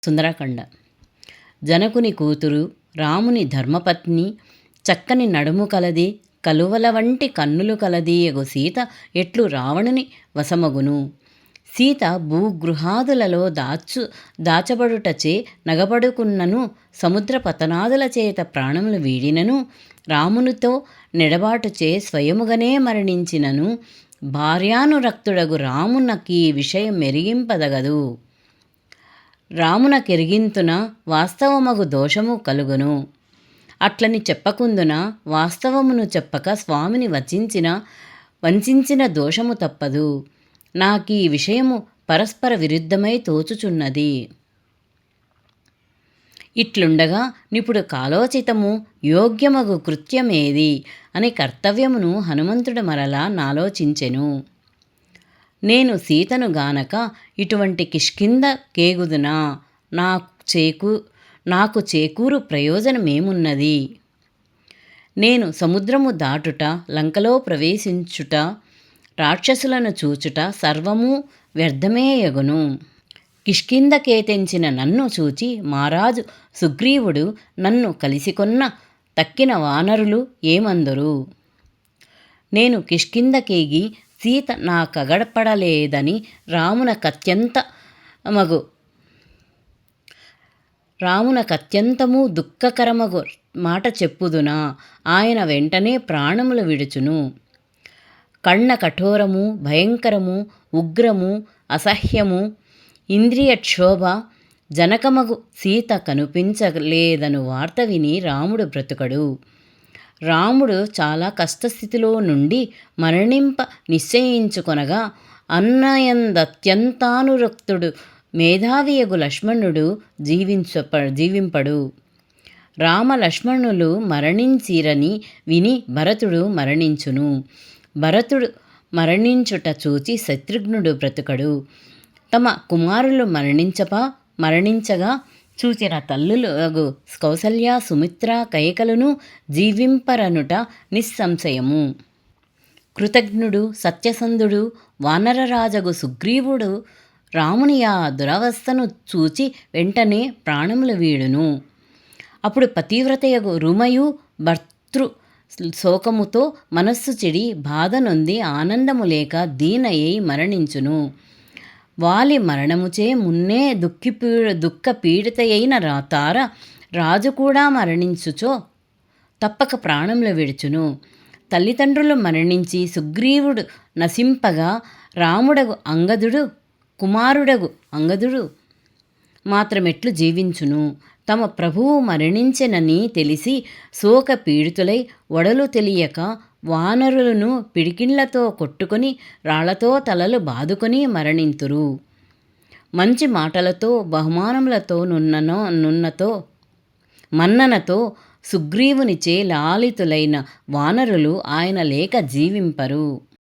సుందరకాండ. జనకుని కూతురు, రాముని ధర్మపత్ని, చక్కని నడుము కలది, కలువల వంటి కన్నులు కలదీయగు సీత ఎట్లు రావణుని వశమగును. సీత భూగృహాదులలో దాచబడుటచే నగపడుకున్నను, సముద్ర పతనాదుల చేత ప్రాణములు వీడినను, రామునితో నెడబాటుచే స్వయముగనే మరణించినను, భార్యానురక్తుడగు రామునకీ విషయం మెరిగింపదగదు. రామునకెరిగింతున వాస్తవమగు దోషము కలుగును. అట్లని చెప్పకుందున వాస్తవమును చెప్పక స్వామిని వంచించిన దోషము తప్పదు. నాకీ విషయము పరస్పర విరుద్ధమై తోచుచున్నది. ఇట్లుండగా నిపుడు కాలోచితము యోగ్యమగు కృత్యమేది అని కర్తవ్యమును హనుమంతుడు మరలా నాలోచించెను. నేను సీతను గానక ఇటువంటి కిష్కింద కేగుదునా? నాకు చేకూరు ప్రయోజనమేమున్నది? నేను సముద్రము దాటుట, లంకలో ప్రవేశించుట, రాక్షసులను చూచుట సర్వము వ్యర్థమేయగును. కిష్కిందకేతెంచిన నన్ను చూచి మారాజు సుగ్రీవుడు నన్ను కలిసికొన్న తక్కిన వానరులు ఏమందురు? నేను కిష్కిందకేగి సీత నా కగడపడలేదని రామునకత్యంతము దుఃఖకరమగు మాట చెప్పుదునా? ఆయన వెంటనే ప్రాణములు విడుచును. కర్ణ కఠోరము, భయంకరము, ఉగ్రము, అసహ్యము, ఇంద్రియక్షోభ జనకమగు సీత కనిపించలేదను వార్త విని రాముడు బ్రతుకడు. రాముడు చాలా కష్టస్థితిలో నుండి మరణింప నిశ్చయించుకొనగా అన్నయందత్యంతానురక్తుడు మేధావియగు లక్ష్మణుడు జీవింపడు. రామ లక్ష్మణులు మరణించిరని విని భరతుడు మరణించును. భరతుడు మరణించుట చూచి శత్రుఘ్నుడు బ్రతుకడు. తమ కుమారులు మరణించగా చూచిన తల్లులు కౌసల్య, సుమిత్ర, కైకలను జీవింపరనుట నిస్సంశయము. కృతజ్ఞుడు, సత్యసంధుడు, వానరరాజగు సుగ్రీవుడు రాముని ఆ దురవస్థను చూచి వెంటనే ప్రాణములు వీడును. అప్పుడు పతివ్రతయగు రుమయు భర్తృ శోకముతో మనస్సు చెడి బాధ నొంది ఆనందము లేక దీనయ్యి మరణించును. వాలి మరణముచే మున్నే దుఃఖపీడితయైన తార రాజు కూడా మరణించుచో తప్పక ప్రాణములు విడుచును. తల్లిదండ్రులు మరణించి సుగ్రీవుడు నశింపగా రాముడగు కుమారుడగు అంగదుడు మాత్రమెట్లు జీవించును? తమ ప్రభువు మరణించెనని తెలిసి శోక పీడితులై ఒడలు తెలియక వానరులను పిడికిళ్లతో కొట్టుకొని రాళ్లతో తలలు బాదుకొని మరణింతురు. మంచి మాటలతో బహుమానములతో మన్ననతో సుగ్రీవునిచే లాలితులైన వానరులు ఆయన లేక జీవింపరు.